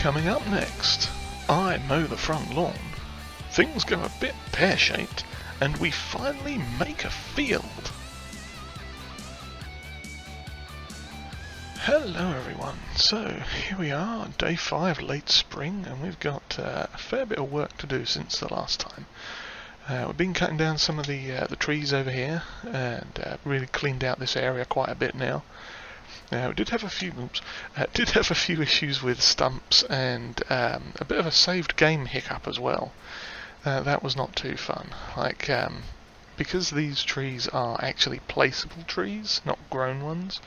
Coming up next, I mow the front lawn, things go a bit pear-shaped, and we finally make a field. Hello everyone, so here we are, day 5, late spring, and we've got a fair bit of work to do since the last time. We've been cutting down some of the trees over here, and really cleaned out this area quite a bit now. We did have a few issues with stumps and a bit of a saved game hiccup as well. That was not too fun. Because these trees are actually placeable trees, not grown ones,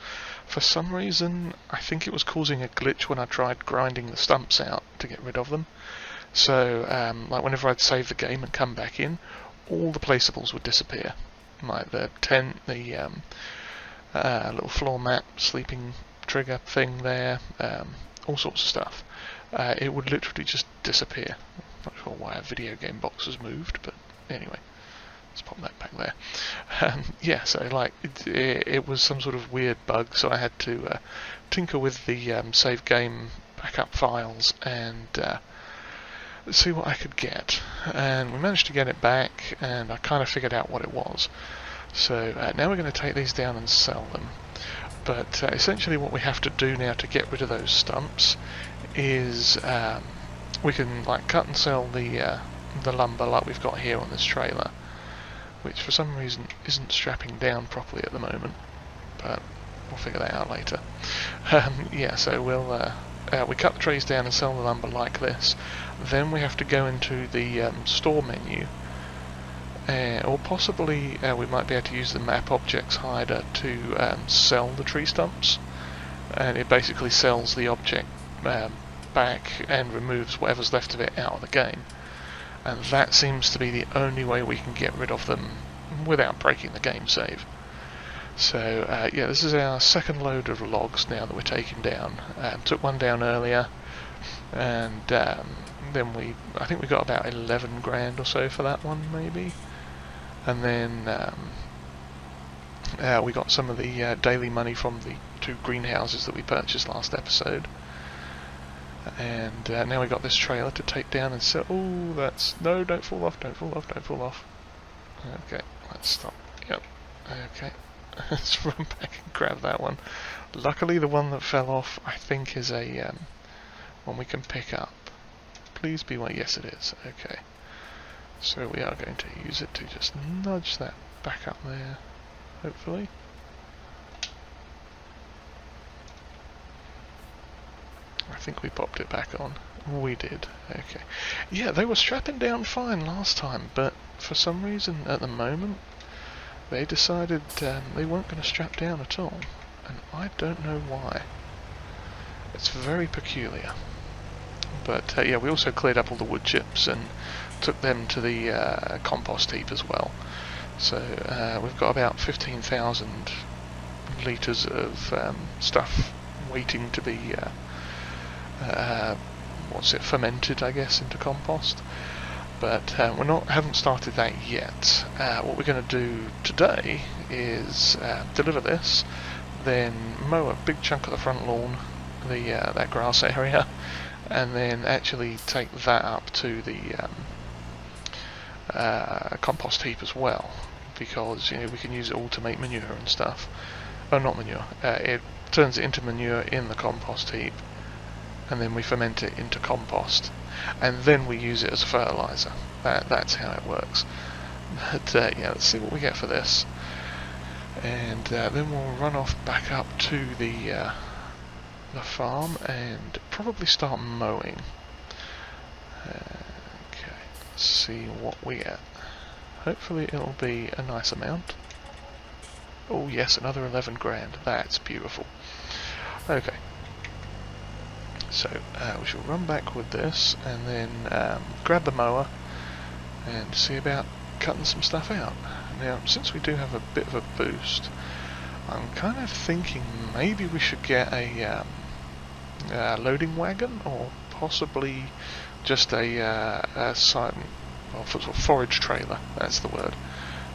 for some reason I think it was causing a glitch when I tried grinding the stumps out to get rid of them. So, whenever I'd save the game and come back in, all the placeables would disappear. Like the tent, the little floor mat, sleeping trigger thing there, all sorts of stuff. It would literally just disappear. Not sure why a video game box has moved, but anyway, let's pop that back there. Yeah, so it was some sort of weird bug, so I had to tinker with the save game backup files and see what I could get. And we managed to get it back, and I kind of figured out what it was. So now we're going to take these down and sell them. But essentially what we have to do now to get rid of those stumps is we can cut and sell the lumber like we've got here on this trailer, which for some reason isn't strapping down properly at the moment, but we'll figure that out later. Yeah, so we cut the trees down and sell the lumber like this. Then we have to go into the store menu, or possibly we might be able to use the map objects hider to sell the tree stumps, and it basically sells the object back and removes whatever's left of it out of the game. And that seems to be the only way we can get rid of them without breaking the game save. So yeah, this is our second load of logs now that we're taking down. Took one down earlier, and then I think we got about 11 grand or so for that one, maybe. And then we got some of the daily money from the 2 greenhouses that we purchased last episode. And now we got this trailer to take down and sell. Oh, no! Don't fall off! Don't fall off! Don't fall off! Okay, let's stop. Yep. Okay, let's run back and grab that one. Luckily, the one that fell off, I think, is a one we can pick up. Please be one. Yes, it is. Okay. So we are going to use it to just nudge that back up there, hopefully. I think we popped it back on. We did. Okay. Yeah, they were strapping down fine last time, but for some reason at the moment they decided they weren't going to strap down at all, and I don't know why. It's very peculiar. But yeah, we also cleared up all the wood chips and took them to the compost heap as well. So we've got about 15,000 litres of stuff waiting to be fermented, I guess, into compost. But haven't started that yet. What we're going to do today is deliver this, then mow a big chunk of the front lawn, that grass area, and then actually take that up to the compost heap as well, because we can use it all to make manure and stuff. Oh, not manure. It turns it into manure in the compost heap, and then we ferment it into compost, and then we use it as fertilizer. That's how it works. But yeah, let's see what we get for this, and then we'll run off back up to the farm and probably start mowing. Okay, let's see what we get. Hopefully it'll be a nice amount. Oh yes, another 11 grand. That's beautiful. Okay. So we shall run back with this and then grab the mower and see about cutting some stuff out. Now, since we do have a bit of a boost, I'm kind of thinking maybe we should get a loading wagon, or possibly just a forage trailer. That's the word.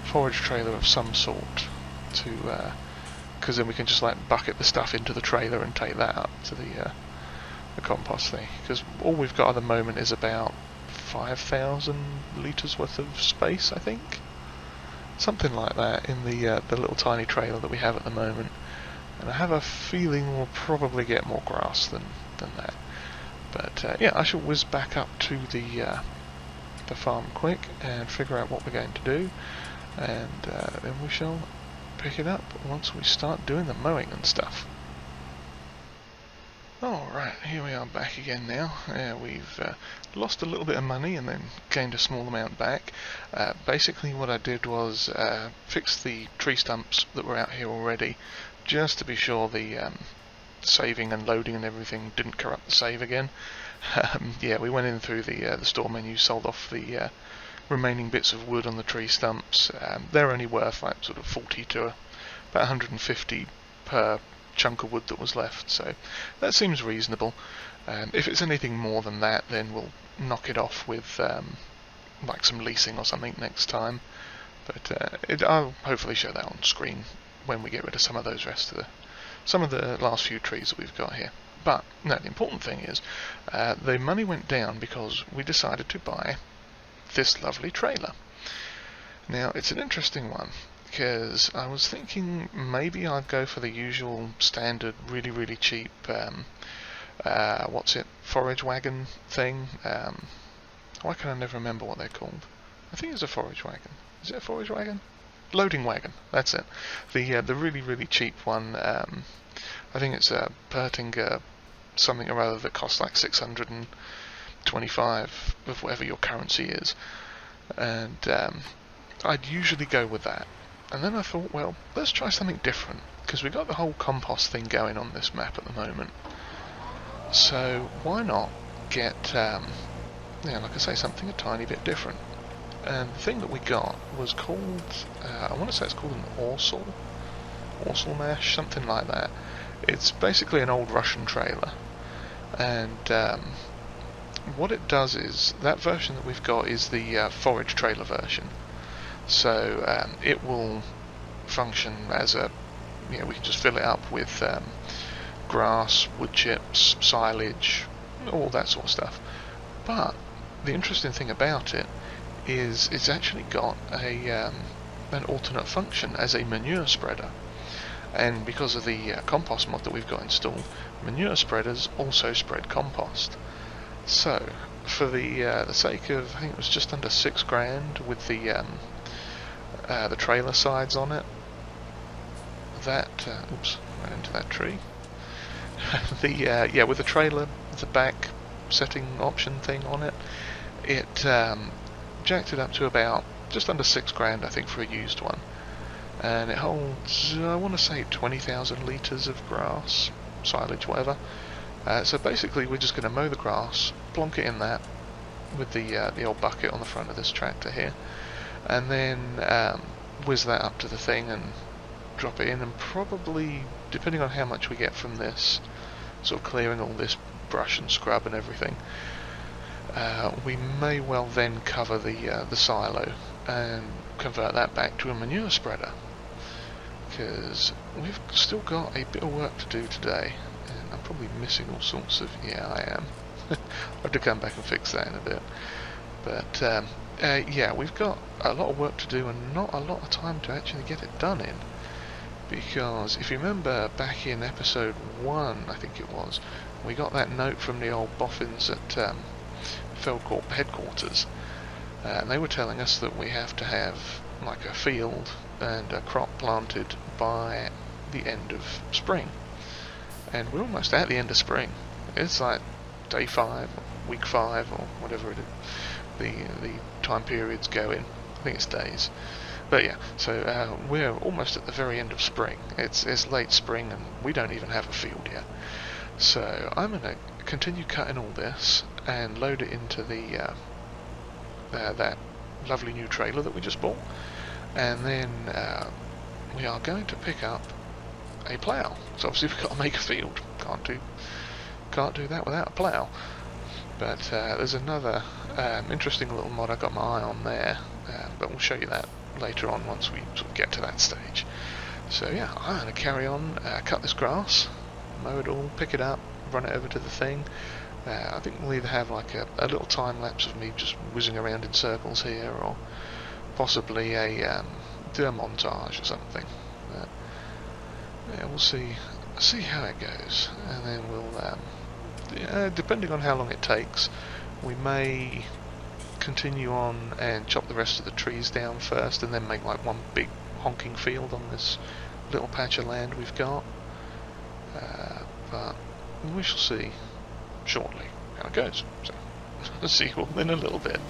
Forage trailer of some sort, because then we can just bucket the stuff into the trailer and take that up to the the compost thing, because all we've got at the moment is about 5,000 litres worth of space, I think. Something like that in the little tiny trailer that we have at the moment. And I have a feeling we'll probably get more grass than that. But yeah, I shall whiz back up to the farm quick and figure out what we're going to do, and then we shall pick it up once we start doing the mowing and stuff. Alright, here we are back again now. We've lost a little bit of money and then gained a small amount back. Basically what I did was fix the tree stumps that were out here already, just to be sure the saving and loading and everything didn't corrupt the save again. Yeah, we went in through the store menu, sold off the remaining bits of wood on the tree stumps. They're only worth like sort of 40 to about 150 per chunk of wood that was left, so that seems reasonable. If it's anything more than that, then we'll knock it off with like some leasing or something next time. But I'll hopefully show that on screen when we get rid of some of those some of the last few trees that we've got here. But no, the important thing is the money went down because we decided to buy this lovely trailer. Now it's an interesting one, because I was thinking maybe I'd go for the usual standard really cheap forage wagon thing. Why can I never remember what they're called? I think it's a forage wagon. Is it a forage wagon? Loading wagon, that's it. The really cheap one. I think it's a Pertinger something or other that costs like 625 of whatever your currency is, and I'd usually go with that. And then I thought, well, let's try something different, because we've got the whole compost thing going on this map at the moment. So why not get, like I say, something a tiny bit different. And the thing that we got was called, I want to say it's called an Orsal mash, something like that. It's basically an old Russian trailer, and what it does is, that version that we've got is the forage trailer version. So it will function as a, we can just fill it up with grass, wood chips, silage, all that sort of stuff. But the interesting thing about it is it's actually got an alternate function as a manure spreader. And because of the compost mod that we've got installed, manure spreaders also spread compost. So for the sake of, I think it was just under £6,000 with the trailer sides on it, that oops, ran into that tree. With the trailer, the back setting option thing on it, it jacked it up to about just under £6,000, I think, for a used one. And it holds, I want to say, 20,000 litres of grass, silage, whatever. So basically we're just going to mow the grass, plonk it in that with the old bucket on the front of this tractor here, and then whiz that up to the thing and drop it in, and probably, depending on how much we get from this, sort of clearing all this brush and scrub and everything, we may well then cover the silo and convert that back to a manure spreader, because we've still got a bit of work to do today, and I'm probably missing all sorts of, I am. I'll have to come back and fix that in a bit. But we've got a lot of work to do and not a lot of time to actually get it done in, because if you remember back in episode 1, I think it was, we got that note from the old boffins at Feldcorp headquarters, and they were telling us that we have to have like a field and a crop planted by the end of spring, and we're almost at the end of spring. It's like day 5 or week 5 or whatever it is, the time periods go in. I think it's days, but yeah, so we're almost at the very end of spring. It's late spring and we don't even have a field yet. So I'm going to continue cutting all this and load it into the that lovely new trailer that we just bought, and then we are going to pick up a plough. So obviously we've got to make a field. Can't do that without a plough. But there's another interesting little mod I got my eye on there, but we'll show you that later on once we sort of get to that stage. So yeah, I'm going to carry on, cut this grass, mow it all, pick it up, run it over to the thing. I think we'll either have like a little time lapse of me just whizzing around in circles here, or possibly do a montage or something. Yeah, we'll see how it goes, and then we'll, depending on how long it takes, we may continue on and chop the rest of the trees down first, and then make like one big honking field on this little patch of land we've got. But we shall see shortly how it goes. So, see you all in a little bit.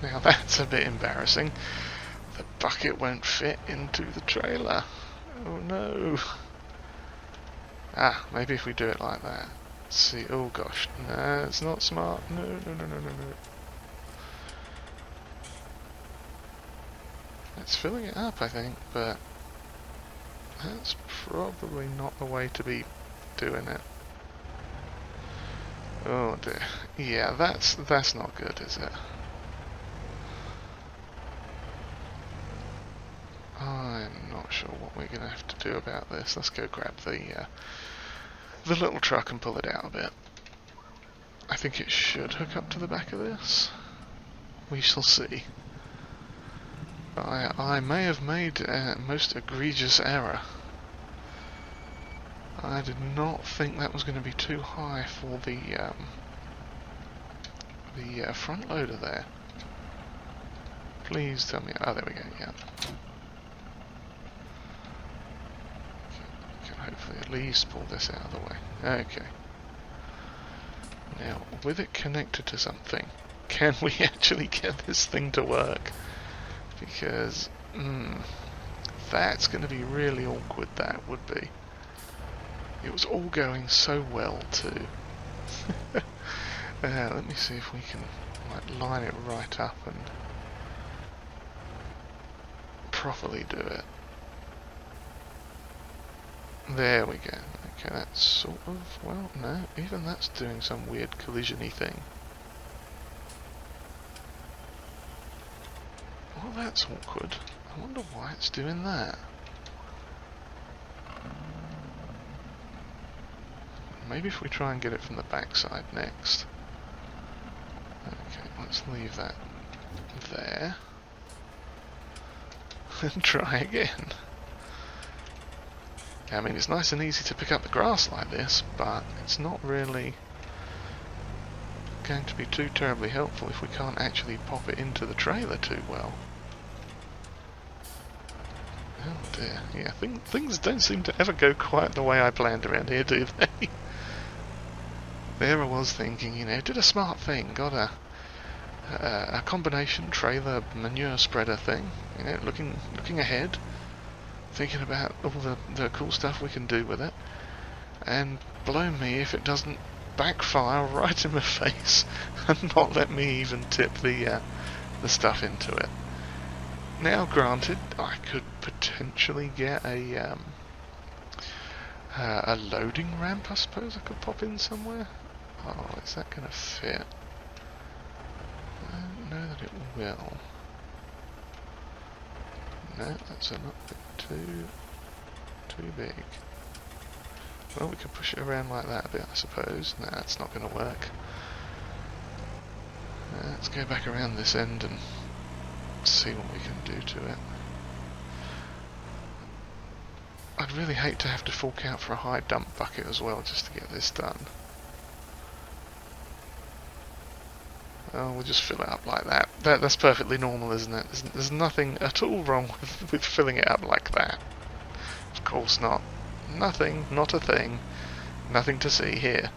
Now that's a bit embarrassing. The bucket won't fit into the trailer. Oh no. Ah, maybe if we do it like that. Let's see. Oh gosh. No, it's not smart. No. It's filling it up, I think, but that's probably not the way to be doing it. Oh dear. Yeah, that's not good, is it? I'm not sure what we're going to have to do about this. Let's go grab the little truck and pull it out a bit. I think it should hook up to the back of this. We shall see. I may have made a most egregious error. I did not think that was going to be too high for the front loader there. Please tell me. Oh, there we go. Yeah. Hopefully at least pull this out of the way. Okay. Now, with it connected to something, can we actually get this thing to work? Because, that's going to be really awkward, that would be. It was all going so well, too. Let me see if we can line it right up and properly do it. There we go. Okay, that's sort of, well, no, even that's doing some weird collision-y thing. Well, that's awkward. I wonder why it's doing that. Maybe if we try and get it from the backside next. Okay, let's leave that there. And try again. I mean, it's nice and easy to pick up the grass like this, but it's not really going to be too terribly helpful if we can't actually pop it into the trailer too well. Oh dear, yeah, things don't seem to ever go quite the way I planned around here, do they? There I was thinking, you know, did a smart thing, got a combination trailer manure spreader thing, you know, looking ahead, thinking about all the cool stuff we can do with it, and blow me if it doesn't backfire right in my face and not let me even tip the stuff into it. Now, granted, I could potentially get a loading ramp, I suppose I could pop in somewhere. Oh, is that going to fit? I don't know that it will. No, that's a little bit too big. Well, we could push it around like that a bit, I suppose. No, that's not going to work. Let's go back around this end and see what we can do to it. I'd really hate to have to fork out for a high dump bucket as well just to get this done. Oh, we'll just fill it up like that. That's perfectly normal, isn't it? There's nothing at all wrong with filling it up like that. Of course not. Nothing, not a thing. Nothing to see here.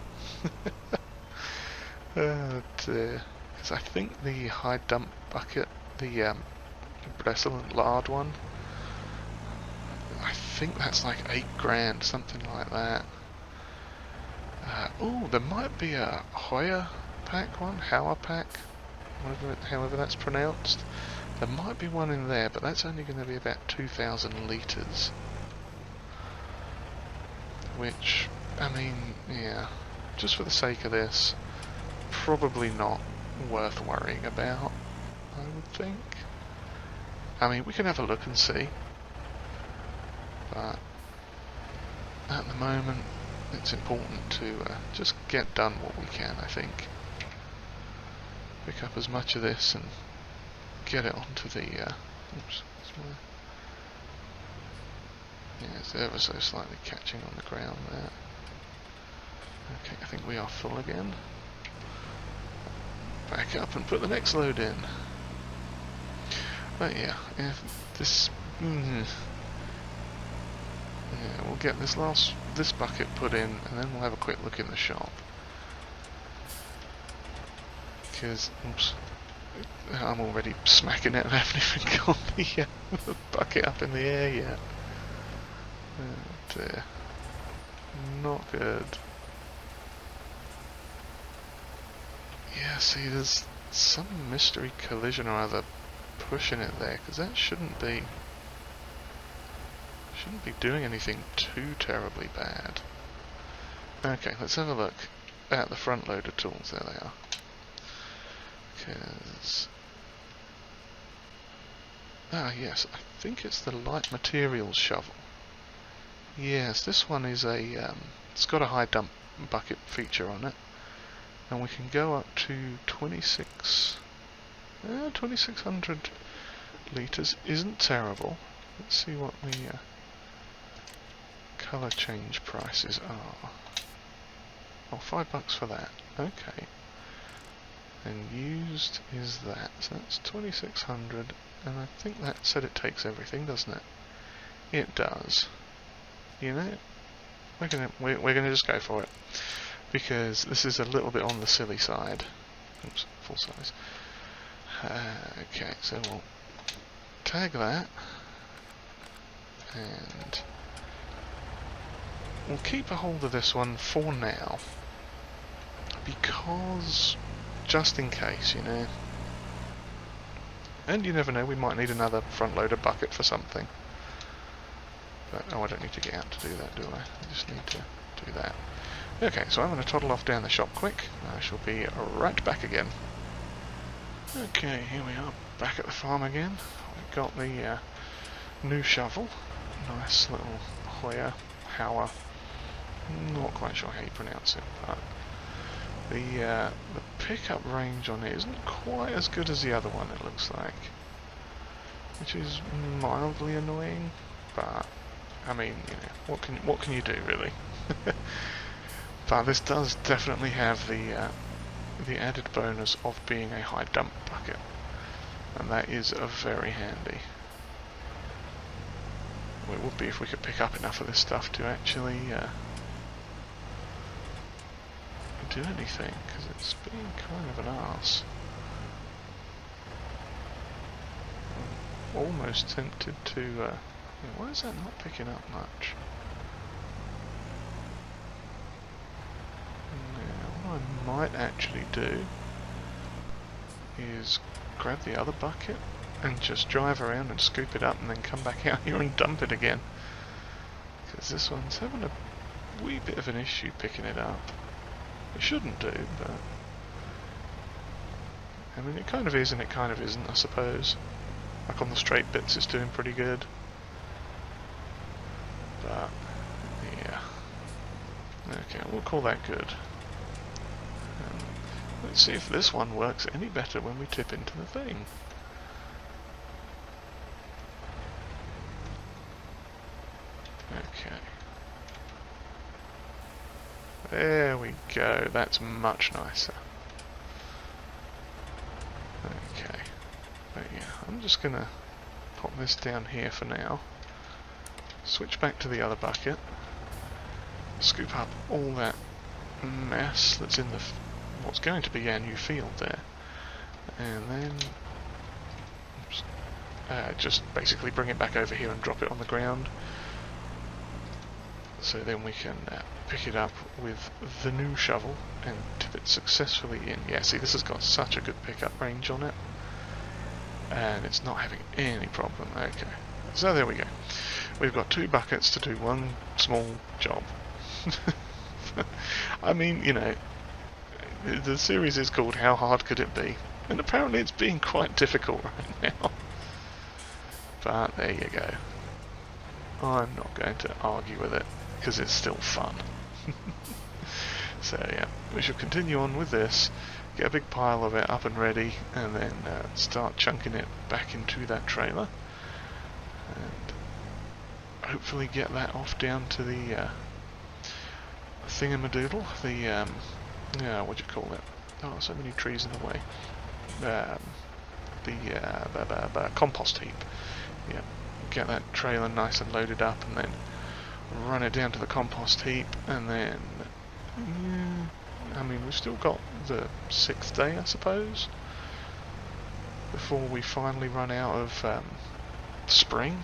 Oh dear. Because I think the high dump bucket, the bristle and lard one, I think that's like 8 grand, something like that. Oh, there might be a Hoya pack one, Hauer pack, however that's pronounced. There might be one in there, but that's only going to be about 2,000 litres. Which, I mean, yeah, just for the sake of this, probably not worth worrying about, I would think. I mean, we can have a look and see, but at the moment it's important to just get done what we can, I think. Pick up as much of this and get it onto the oops, yeah, it's ever so slightly catching on the ground there. Okay, I think we are full again. Back up and put the next load in. But yeah, if this yeah, we'll get this bucket put in and then we'll have a quick look in the shop. Because, oops, I'm already smacking it and I haven't even got the bucket up in the air yet. Oh dear. Not good. Yeah, see, there's some mystery collision or other pushing it there, because that shouldn't be doing anything too terribly bad. Okay, let's have a look at the front loader tools. There they are. Because yes, I think it's the light materials shovel. Yes, this one is a it's got a high dump bucket feature on it, and we can go up to 2600 litres. Isn't terrible. Let's see what the colour change prices are. Oh, $5 for that. Okay. And used is that. So that's 2600, and I think that said it takes everything, doesn't it? It does. You know, we're gonna just go for it, because this is a little bit on the silly side. Oops, full size. Okay, so we'll tag that, and we'll keep a hold of this one for now, because just in case, you know. And you never know, we might need another front loader bucket for something. But, oh, I don't need to get out to do that, do I? I just need to do that. Okay, so I'm going to toddle off down the shop quick. I shall be right back again. Okay, here we are, back at the farm again. We've got the new shovel. Nice little Hoya, Hauer. Not quite sure how you pronounce it, but the pickup range on it isn't quite as good as the other one, it looks like. Which is mildly annoying, but I mean, you know, what can you do, really? But this does definitely have the added bonus of being a high dump bucket, and that is very handy. Well, it would be if we could pick up enough of this stuff to actually do anything, because it's been kind of an arse. I'm almost tempted to why is that not picking up much? Now, what I might actually do is grab the other bucket and just drive around and scoop it up and then come back out here and dump it again. Because this one's having a wee bit of an issue picking it up. It shouldn't do, but I mean, it kind of is and it kind of isn't, I suppose. Like on the straight bits it's doing pretty good. But, yeah. Okay, we'll call that good. Let's see if this one works any better when we tip into the thing. Okay. There we go, that's much nicer. Okay. But yeah, I'm just gonna pop this down here for now. Switch back to the other bucket. Scoop up all that mess that's in the what's going to be our new field there. And then oops, just basically bring it back over here and drop it on the ground. So then we can pick it up with the new shovel and tip it successfully in. Yeah, see, this has got such a good pickup range on it. And it's not having any problem. Okay, so there we go. We've got 2 buckets to do one small job. I mean, you know, the series is called How Hard Could It Be? And apparently it's being quite difficult right now. But there you go. I'm not going to argue with it, because it's still fun. So yeah, we shall continue on with this, get a big pile of it up and ready, and then start chunking it back into that trailer. And hopefully get that off down to the thingamadoodle, the, yeah, what do you call it? Oh, so many trees in the way. The compost heap. Yeah, get that trailer nice and loaded up, and then run it down to the compost heap, and then, I mean, we've still got the 6th day, I suppose, before we finally run out of spring.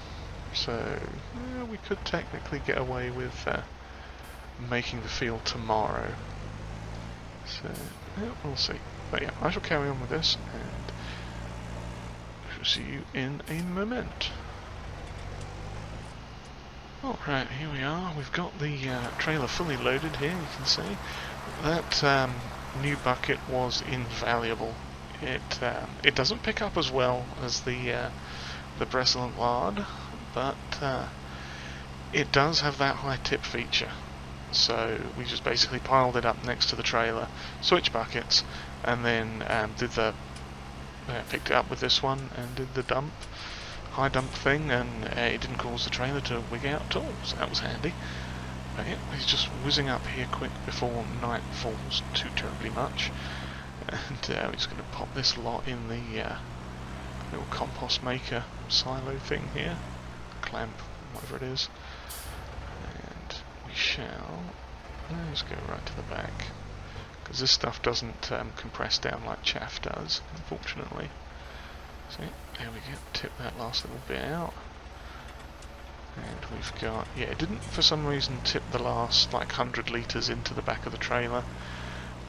So we could technically get away with making the field tomorrow. So yeah, we'll see. But yeah, I shall carry on with this, and I shall see you in a moment. Alright, here we are. We've got the trailer fully loaded here, you can see. That new bucket was invaluable. It doesn't pick up as well as the Breslant lard, but it does have that high tip feature. So we just basically piled it up next to the trailer, switched buckets, and then picked it up with this one and did the high dump thing, and it didn't cause the trailer to wig out at all, so that was handy. But yeah, he's just whizzing up here quick before night falls too terribly much. And we're just going to pop this lot in the little compost maker silo thing here, clamp, whatever it is. And we shall, let's go right to the back, because this stuff doesn't compress down like chaff does, unfortunately. See, there we go, tip that last little bit out. And we've got, yeah, it didn't for some reason tip the last like 100 litres into the back of the trailer.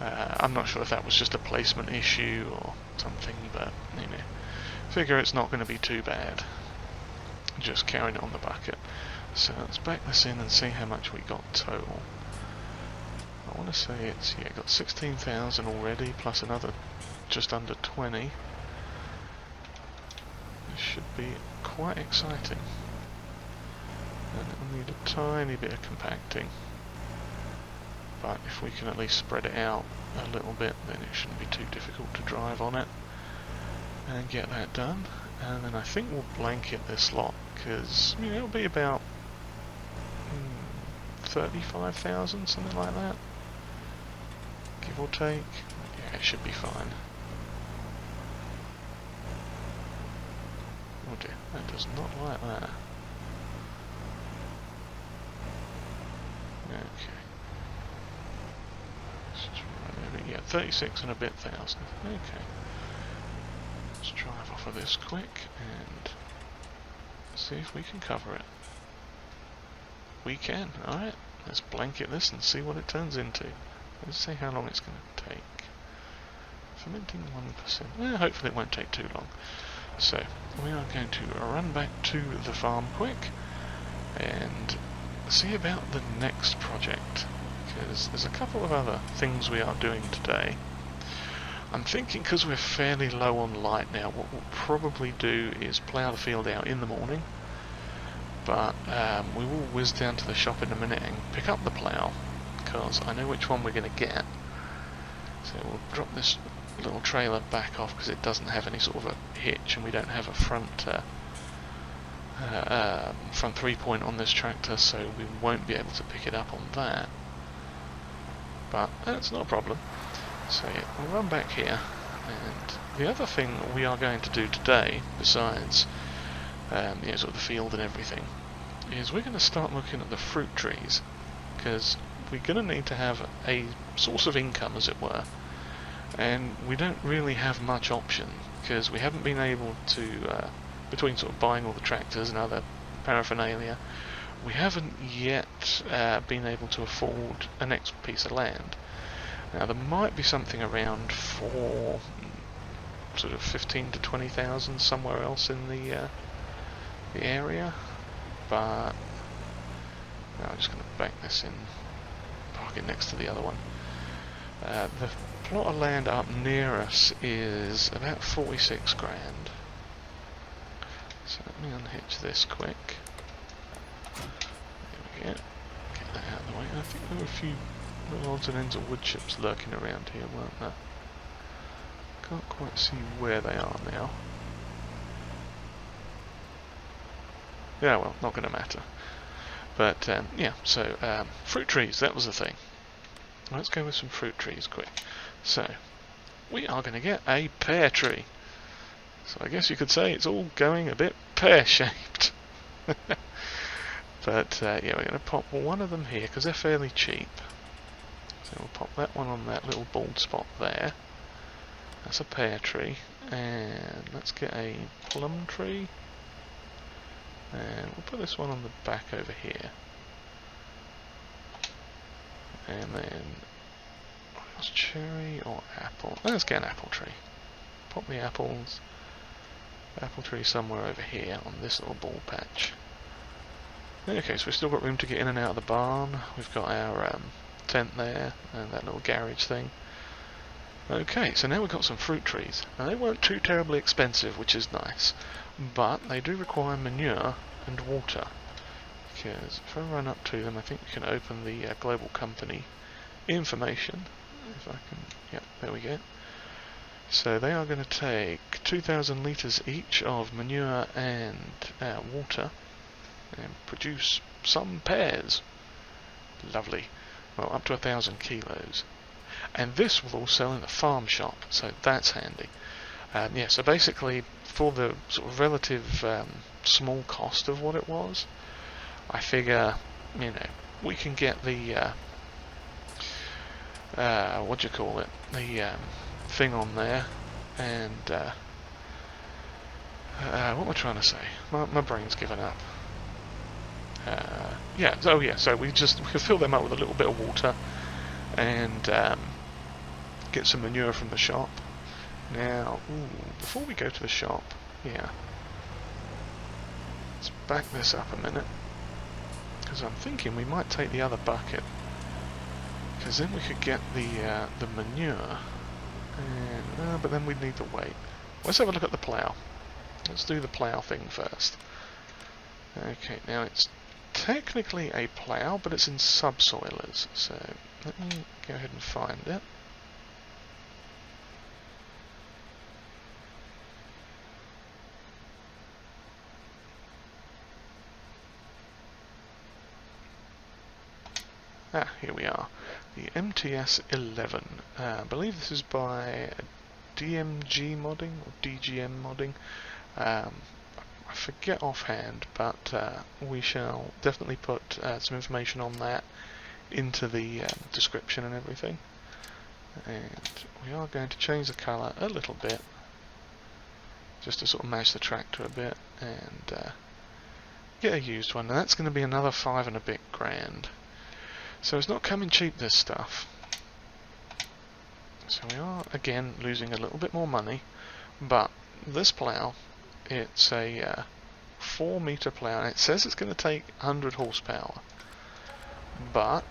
I'm not sure if that was just a placement issue or something, but you know, figure it's not going to be too bad. Just carrying it on the bucket. So let's back this in and see how much we got total. I want to say it's, yeah, got 16,000 already, plus another just under 20. This should be quite exciting. And it'll need a tiny bit of compacting. But if we can at least spread it out a little bit, then it shouldn't be too difficult to drive on it. And get that done. And then I think we'll blanket this lot, because you know, it'll be about 35,000, something like that. Give or take. Yeah, it should be fine. Oh dear, that does not like that. Okay. Yeah, 36 and a bit thousand. Okay. Let's drive off of this quick and see if we can cover it. We can, alright. Let's blanket this and see what it turns into. Let's see how long it's going to take. Fermenting 1%. Well, hopefully it won't take too long. so we are going to run back to the farm quick and see about the next project, because there's a couple of other things we are doing today. I'm thinking because we're fairly low on light now, what we'll probably do is plough the field out in the morning, but we will whiz down to the shop in a minute and pick up the plough, because I know which one we're going to get. So we'll drop this little trailer back off because it doesn't have any sort of a hitch, and we don't have a front 3-point on this tractor, so we won't be able to pick it up on that. But that's not a problem. So yeah, we'll run back here, and the other thing we are going to do today, besides sort of the field and everything, is we're going to start looking at the fruit trees, because we're going to need to have a source of income, as it were, and we don't really have much option, because we haven't been able to, between sort of buying all the tractors and other paraphernalia, we haven't yet been able to afford a next piece of land. Now there might be something around for sort of 15 to 20,000 somewhere else in the area, but no, I'm just going to back this in, park it next to the other one. The plot of land up near us is about 46 grand. So let me unhitch this quick. There we go. Get that out of the way. I think there were a few little odds and ends of wood chips lurking around here, weren't there? Can't quite see where they are now. Yeah, well, not going to matter. But yeah, so fruit trees, that was the thing. Let's go with some fruit trees quick. So we are going to get a pear tree. So I guess you could say it's all going a bit pear-shaped. But yeah, we're going to pop one of them here because they're fairly cheap. So we'll pop that one on that little bald spot there. That's a pear tree. And let's get a plum tree. And we'll put this one on the back over here. And then, what else? Cherry or apple? Let's get an apple tree. Pop the apples. Apple tree somewhere over here on this little ball patch. Okay, so we've still got room to get in and out of the barn. We've got our tent there and that little garage thing. Okay, so now we've got some fruit trees. Now they weren't too terribly expensive, which is nice, but they do require manure and water. Because if I run up to them, I think we can open the GlobalCompany information. If I can, yep, there we go. So they are going to take 2,000 litres each of manure and water and produce some pears. Lovely. Well, up to 1,000 kilos. And this will all sell in the farm shop, so that's handy. Yeah, so basically, for the sort of relative small cost of what it was, I figure, you know, we can get the what do you call it? The thing on there, and what am I trying to say? My brain's given up. Yeah, so yeah, so we can fill them up with a little bit of water, and get some manure from the shop. Now, before we go to the shop, yeah, let's back this up a minute, because I'm thinking we might take the other bucket, because then we could get the manure, and but then we'd need the weight. Let's have a look at the plough. Let's do the plough thing first. Okay, now it's technically a plough, but it's in subsoilers, so let me go ahead and find it. Ah, here we are. The MTS11. I believe this is by DMG modding or DGM modding. I forget offhand, but we shall definitely put some information on that into the description and everything. And we are going to change the colour a little bit, just to sort of match the tractor a bit, and get a used one. And that's going to be another 5 and a bit grand. So it's not coming cheap, this stuff. So we are, again, losing a little bit more money, but this plough It's a 4-metre plough, and it says it's going to take 100 horsepower, but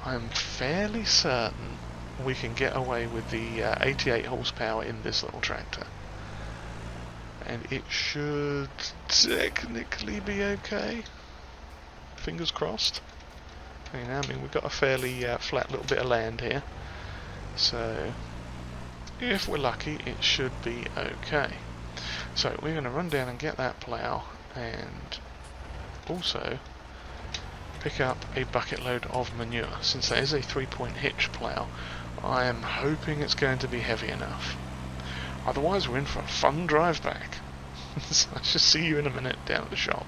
I'm fairly certain we can get away with the 88 horsepower in this little tractor. And it should technically be okay. Fingers crossed. You know, I mean, we've got a fairly flat little bit of land here, so if we're lucky, it should be okay. So we're going to run down and get that plough, and also pick up a bucket load of manure. Since that is a 3-point hitch plough, I am hoping it's going to be heavy enough. Otherwise we're in for a fun drive back. So I shall see you in a minute down at the shop.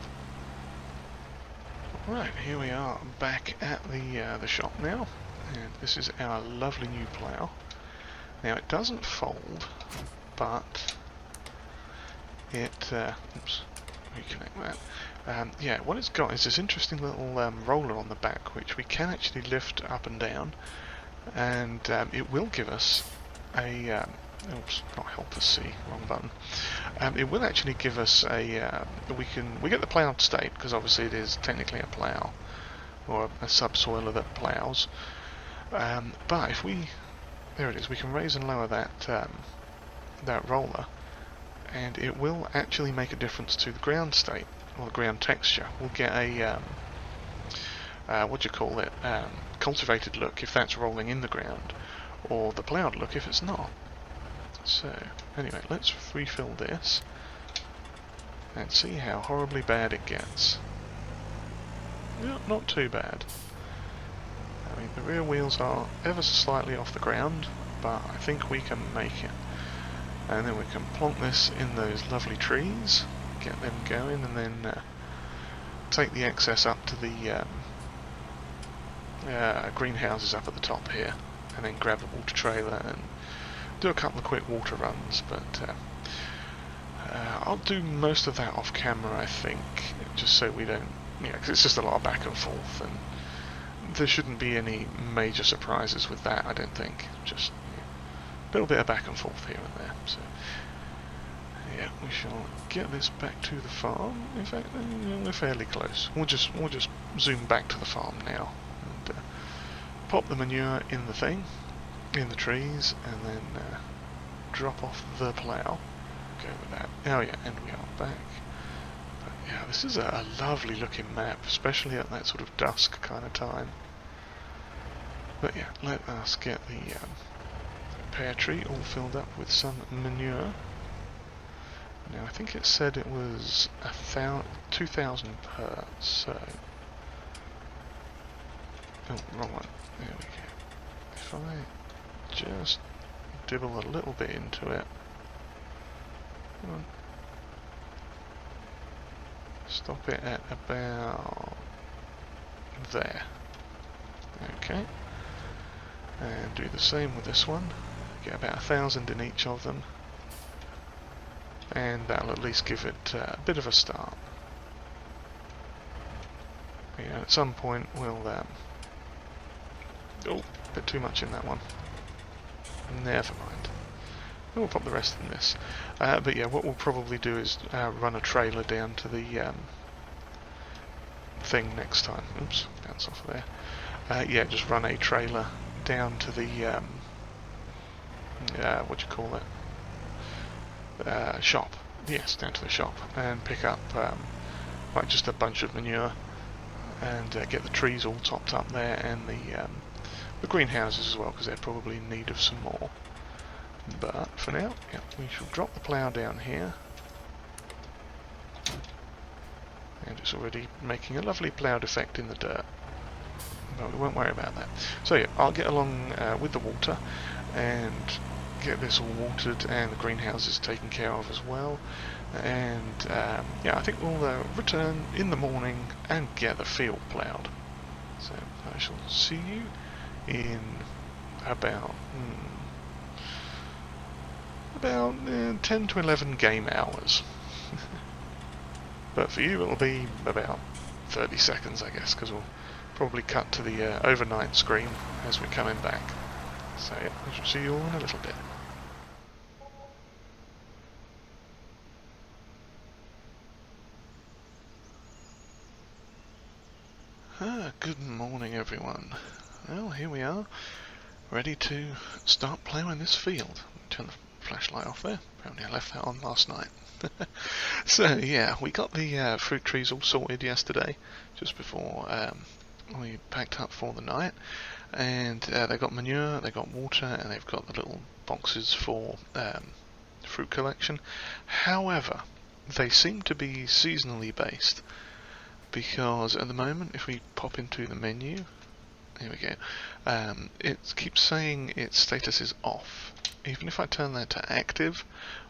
Right, here we are back at the shop now, and this is our lovely new plough. Now it doesn't fold, but it oops, reconnect that. Yeah, what it's got is this interesting little roller on the back, which we can actually lift up and down, and it will give us a oops, not help us see, wrong button. It will actually give us a we get the ploughed state, because obviously it is technically a plough or a subsoiler that ploughs. But if we, there it is, we can raise and lower that that roller, and it will actually make a difference to the ground state or the ground texture. We'll get a what do you call it? Cultivated look if that's rolling in the ground, or the ploughed look if it's not. So, anyway, let's refill this and see how horribly bad it gets. No, not too bad. I mean, the rear wheels are ever so slightly off the ground, but I think we can make it. And then we can plonk this in those lovely trees, get them going, and then take the excess up to the greenhouses up at the top here, and then grab the water trailer and do a couple of quick water runs. But I'll do most of that off camera, I think, just so we don't, because it's just a lot of back and forth, and there shouldn't be any major surprises with that, I don't think. Just a little bit of back and forth here and there. So yeah, we shall get this back to the farm. In fact, we're fairly close. We'll just zoom back to the farm now and pop the manure in the thing, in the trees, and then drop off the plough. Go with that. Oh yeah, and we are back. But yeah, this is a lovely looking map, especially at that sort of dusk kind of time. But yeah, let us get the pear tree all filled up with some manure. Now I think it said it was 2,000 per, so... Oh, wrong one. There we go. If I just dibble a little bit into it. Come on. Stop it at about there. Okay. And do the same with this one. Get about 1,000 in each of them. And that'll at least give it a bit of a start. Yeah, at some point we'll... oh, a bit too much in that one. Never mind. We'll pop the rest in this. But yeah, what we'll probably do is run a trailer down to the thing next time. Oops, bounce off of there. Yeah, just run a trailer down to the what do you call it? Shop. Yes, down to the shop and pick up like just a bunch of manure and get the trees all topped up there, and the greenhouses as well, because they're probably in need of some more. But for now, yeah, we shall drop the plough down here, and it's already making a lovely ploughed effect in the dirt. But we won't worry about that. So yeah, I'll get along with the water and get this all watered and the greenhouses taken care of as well. And yeah, I think we'll return in the morning and get the field ploughed. So I shall see you in about 10 to 11 game hours. But for you it'll be about 30 seconds, I guess, because we'll probably cut to the overnight screen as we're coming back. So yeah, I shall see you all in a little bit. Good morning everyone. Well, here we are, ready to start ploughing this field. Turn the flashlight off there, apparently I left that on last night. So yeah, we got the fruit trees all sorted yesterday, just before we packed up for the night. And they got manure, they got water, and they've got the little boxes for fruit collection. However, they seem to be seasonally based, because at the moment, if we pop into the menu, here we go, it keeps saying its status is off. Even if I turn that to active,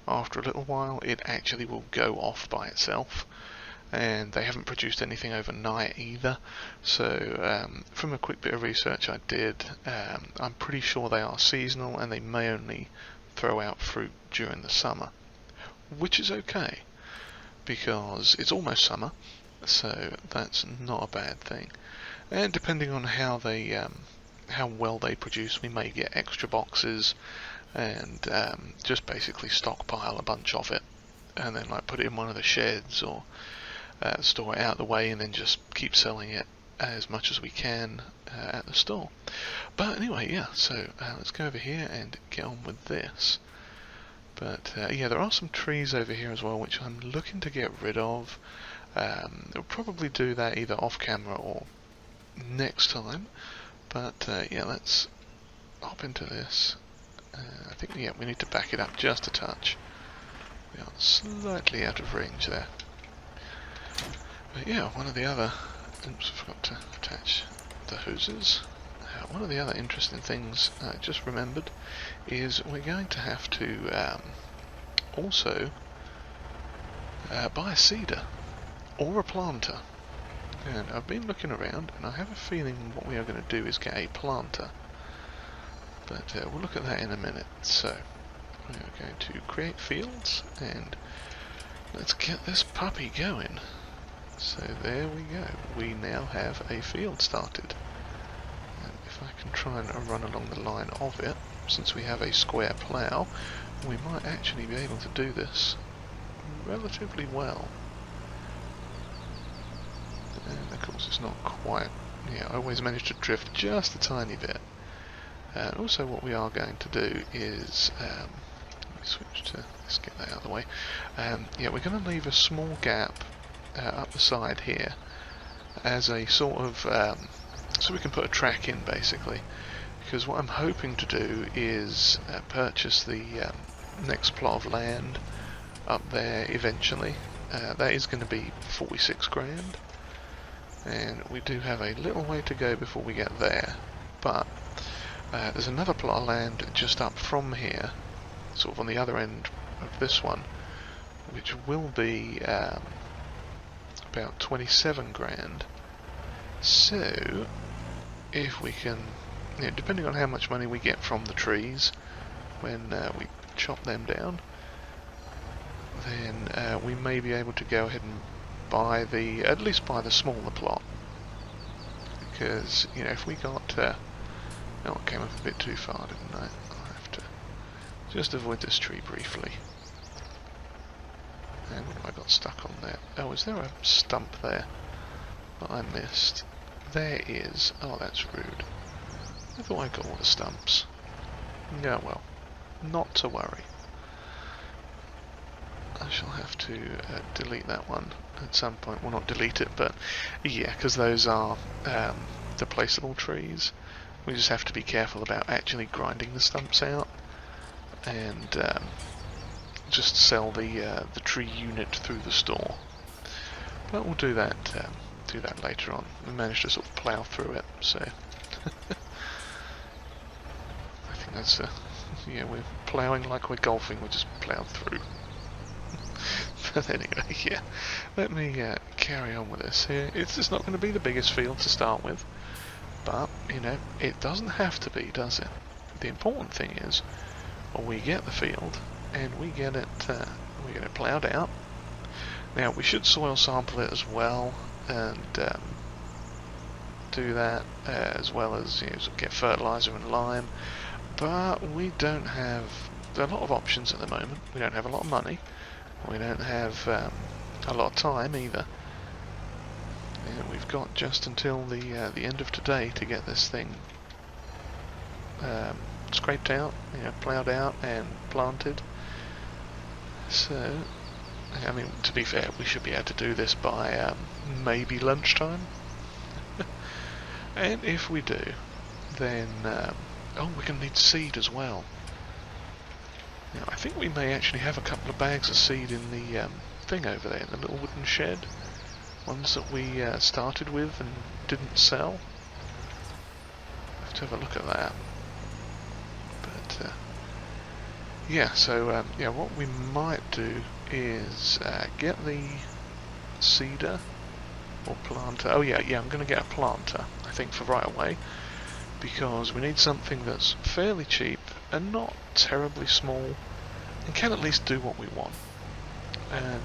after a little while it actually will go off by itself. And they haven't produced anything overnight either. So from a quick bit of research I did, I'm pretty sure they are seasonal and they may only throw out fruit during the summer, which is okay because it's almost summer, so that's not a bad thing. And depending on how they how well they produce, we may get extra boxes and just basically stockpile a bunch of it and then like put it in one of the sheds or store it out of the way and then just keep selling it as much as we can at the store. But anyway, yeah, so let's go over here and get on with this. But yeah, there are some trees over here as well which I'm looking to get rid of. We'll probably do that either off camera or next time. But yeah, let's hop into this. I think yeah, we need to back it up just a touch. We are slightly out of range there. But yeah, one of the other... Oops, I forgot to attach the hoses. One of the other interesting things I just remembered is we're going to have to also buy a seeder or a planter. And I've been looking around and I have a feeling what we are going to do is get a planter. But we'll look at that in a minute. So we are going to create fields and let's get this puppy going. So there we go, we now have a field started. And if I can try and run along the line of it, since we have a square plough, we might actually be able to do this relatively well. And of course it's not quite, yeah, I always manage to drift just a tiny bit. And also what we are going to do is, let me switch to, let's get that out of the way. Yeah, we're going to leave a small gap up the side here as a sort of so we can put a track in basically, because what I'm hoping to do is purchase the next plot of land up there eventually. That is going to be 46 grand and we do have a little way to go before we get there, but there's another plot of land just up from here, sort of on the other end of this one, which will be about 27 grand. So if we can, you know, depending on how much money we get from the trees when we chop them down, then we may be able to go ahead and buy the, at least buy the smaller plot, because you know, if we got oh, it came up a bit too far, didn't I? I'll have to just avoid this tree briefly. And what have I got stuck on there? Oh, is there a stump there that I missed? There is. Oh, that's rude. I thought I got all the stumps. Yeah, well, not to worry. I shall have to delete that one at some point. Well, not delete it, but yeah, because those are the placeable trees. We just have to be careful about actually grinding the stumps out and just sell the tree unit through the store. But we'll do that later on. We managed to sort of plough through it, so I think that's yeah, we're ploughing like we're golfing. We just ploughed through. But anyway, yeah, let me carry on with this here. It's just not going to be the biggest field to start with, but you know, it doesn't have to be, does it? The important thing is, well, we get the field and we get it ploughed out. Now we should soil sample it as well and do that as well as, you know, sort of get fertilizer and lime. But we don't have a lot of options at the moment. We don't have a lot of money. We don't have a lot of time either. And we've got just until the end of today to get this thing scraped out, ploughed out and planted. So, I mean, to be fair, we should be able to do this by maybe lunchtime. And if we do, then oh, we're going to need seed as well. Now, I think we may actually have a couple of bags of seed in the thing over there, in the little wooden shed. Ones that we started with and didn't sell. Have to have a look at that. But yeah, so yeah, what we might do is get the seeder or planter. Oh yeah, I'm going to get a planter, I think, for right away, because we need something that's fairly cheap and not terribly small and can at least do what we want. And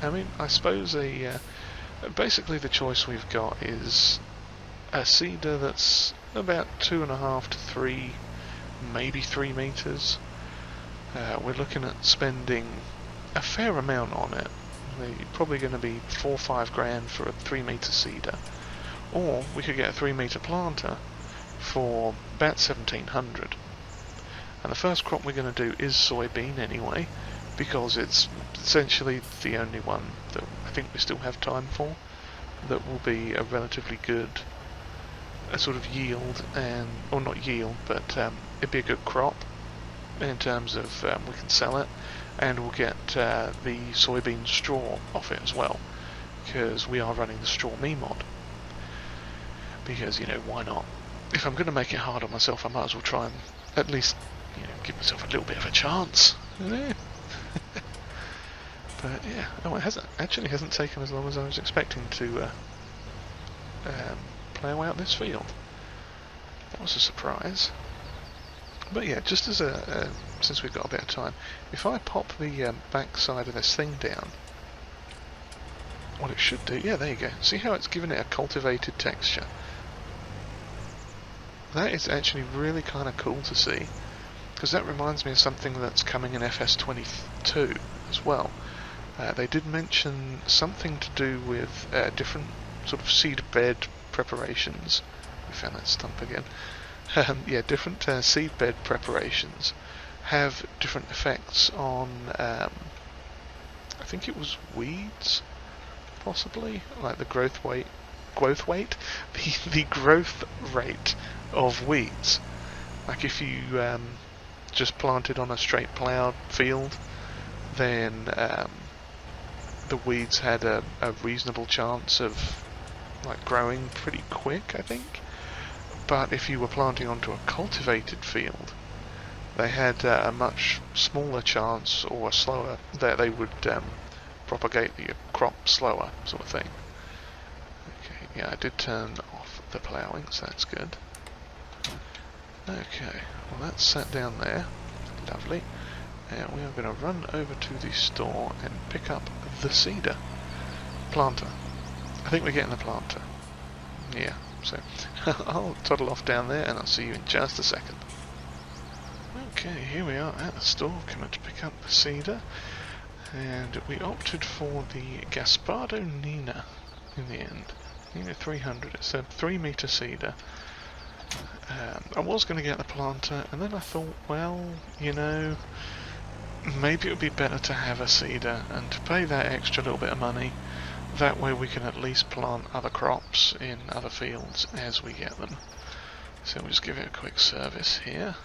I mean, I suppose basically the choice we've got is a seeder that's about 2.5 to 3, maybe 3 meters. We're looking at spending a fair amount on it. We're probably going to be 4 or 5 grand for a 3 meter seeder, or we could get a 3 meter planter for about 1,700. And the first crop we're going to do is soybean anyway, because it's essentially the only one that I think we still have time for that will be a relatively good sort of yield, and or not yield, but it'd be a good crop in terms of we can sell it, and we'll get the soybean straw off it as well, because we are running the straw me mod. Because, why not? If I'm going to make it hard on myself, I might as well try and at least give myself a little bit of a chance. But yeah, oh, it hasn't taken as long as I was expecting to plough out this field. That was a surprise. But yeah, just as since we've got a bit of time, if I pop the back side of this thing down, what it should do, yeah, there you go. See how it's given it a cultivated texture? That is actually really kind of cool to see, because that reminds me of something that's coming in FS22 as well. They did mention something to do with different sort of seed bed preparations. We found that stump again. Yeah, different seed bed preparations have different effects on, I think it was weeds, possibly, like the growth rate, the growth rate of weeds. Like if you just planted on a straight ploughed field, then the weeds had a reasonable chance of growing pretty quick, I think. But if you were planting onto a cultivated field, they had a much smaller chance, or slower, that they would propagate the crop slower, sort of thing. Okay, yeah, I did turn off the ploughing, so that's good. Okay, well that's sat down there, lovely. And we are going to run over to the store and pick up the seeder. Planter. I think we're getting the planter. Yeah, so I'll toddle off down there and I'll see you in just a second. Okay, here we are at the store, coming to pick up the seeder. And we opted for the Gaspardo Nina in the end. Nina 300, it's a 3 meter seeder. I was going to get the planter, and then I thought, well, maybe it would be better to have a seeder and to pay that extra little bit of money. That way we can at least plant other crops in other fields as we get them. So we'll just give it a quick service here,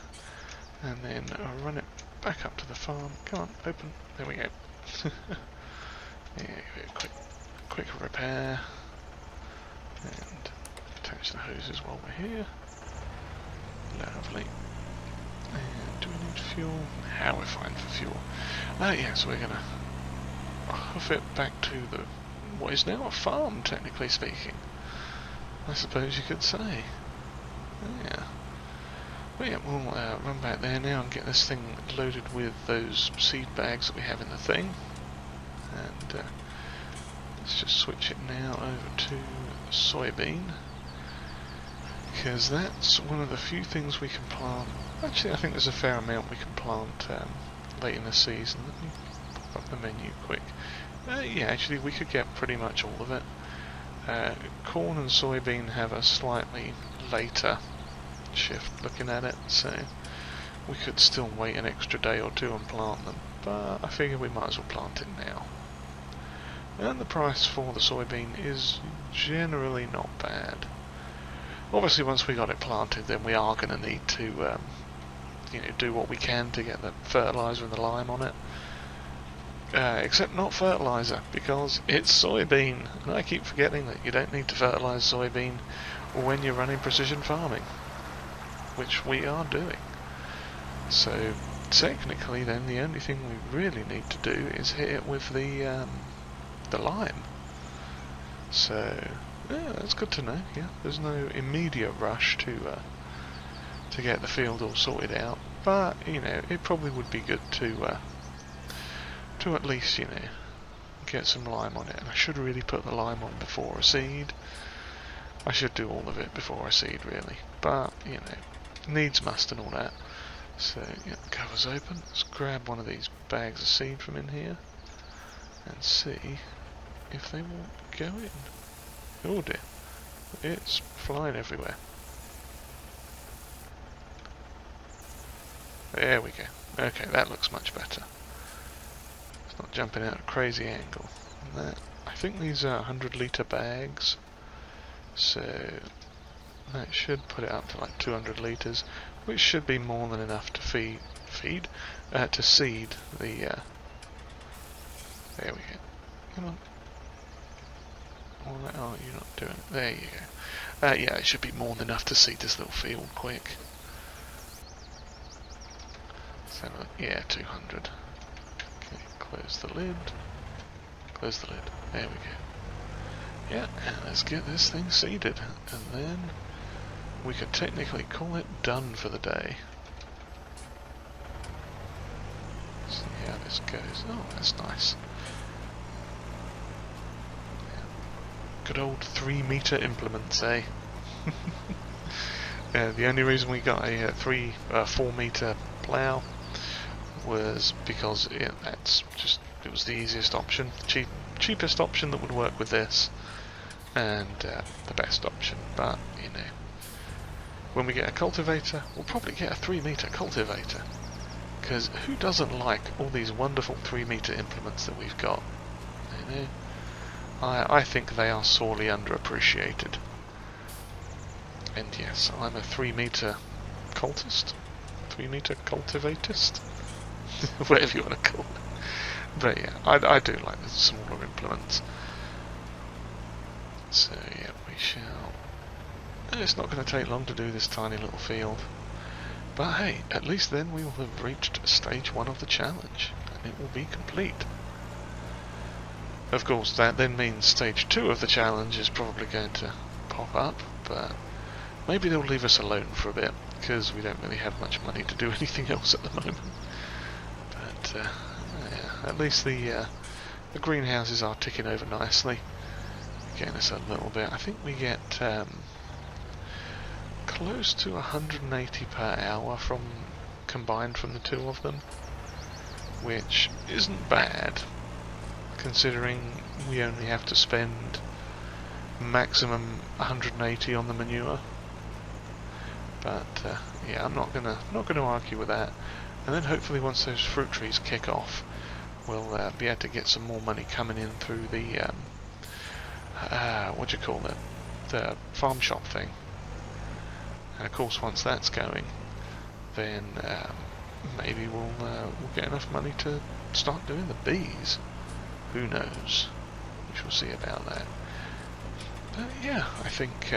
and then I'll run it back up to the farm. Come on, open. There we go. Yeah, give it a quick repair, and attach the hoses while we're here. Lovely. And do we need fuel? How we're fine for fuel. Yeah, so we're gonna hoof it back to what is now a farm, technically speaking, I suppose you could say. Yeah. Well, yeah, we'll run back there now and get this thing loaded with those seed bags that we have in the thing. And let's just switch it now over to soybean, because that's one of the few things we can plant. Actually, I think there's a fair amount we can plant late in the season. Let me pop up the menu quick. Yeah, actually we could get pretty much all of it. Corn and soybean have a slightly later shift looking at it, so we could still wait an extra day or two and plant them, but I figure we might as well plant it now. And the price for the soybean is generally not bad. Obviously once we got it planted, then we are going to need to do what we can to get the fertilizer and the lime on it. Except not fertilizer, because it's soybean, and I keep forgetting that you don't need to fertilize soybean when you're running precision farming, which we are doing. So technically then the only thing we really need to do is hit it with the lime. So yeah, that's good to know. Yeah, there's no immediate rush to get the field all sorted out, but it probably would be good to at least get some lime on it. And I should really put the lime on before I seed. I should do all of it before I seed really, but needs must and all that. So yeah, the cover's open. Let's grab one of these bags of seed from in here and see if they will go in. Oh dear, it's flying everywhere. There we go. Okay, that looks much better. It's not jumping out at a crazy angle. And that, I think these are 100-litre bags, so that should put it up to like 200 litres, which should be more than enough to to seed the. There we go. Come on. Oh, you're not doing it. There you go. Yeah, it should be more than enough to seed this little field quick. So, yeah, 200. Okay, close the lid. Close the lid. There we go. Yeah, and let's get this thing seeded, and then we could technically call it done for the day. See how this goes. Oh, that's nice. Good old 3-metre implements, eh? Yeah, the only reason we got a 4-metre plough was because it was the easiest option, cheapest option that would work with this, and the best option. But when we get a cultivator, we'll probably get a 3-metre cultivator, because who doesn't like all these wonderful 3-metre implements that we've got? I think they are sorely underappreciated. And yes, I'm a 3-metre cultist, 3-metre cultivatist, whatever you want to call it. But yeah, I do like the smaller implements. So yeah, we shall. It's not going to take long to do this tiny little field. But hey, at least then we will have reached stage 1 of the challenge, and it will be complete. Of course, that then means stage 2 of the challenge is probably going to pop up, but maybe they'll leave us alone for a bit, because we don't really have much money to do anything else at the moment. But yeah, at least the greenhouses are ticking over nicely, getting us a little bit. I think we get close to 180 per hour combined from the two of them, which isn't bad, considering we only have to spend maximum 180 on the manure. But yeah, I'm not gonna argue with that. And then hopefully once those fruit trees kick off, we'll be able to get some more money coming in through the what do you call it, the farm shop thing. And of course, once that's going, then maybe we'll get enough money to start doing the bees. Who knows? We shall see about that. But yeah, I think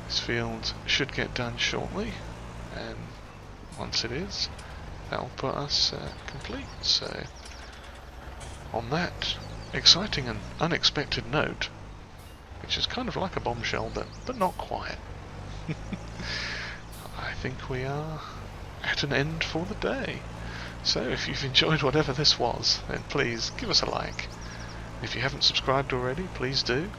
this field should get done shortly, and once it is, that'll put us complete. So, on that exciting and unexpected note, which is kind of like a bombshell, but not quite, I think we are at an end for the day. So if you've enjoyed whatever this was, then please give us a like. If you haven't subscribed already, please do.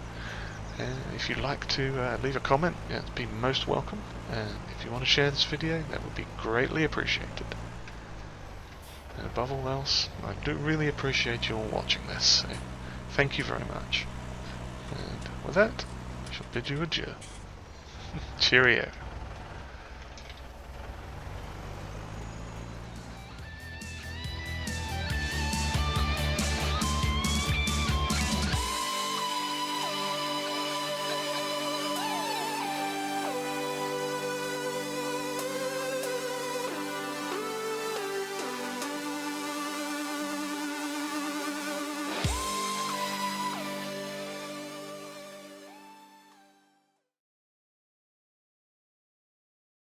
And if you'd like to leave a comment, it'd be most welcome. And if you want to share this video, that would be greatly appreciated. And above all else, I do really appreciate you all watching this, so thank you very much. And with that, I shall bid you adieu. Cheerio.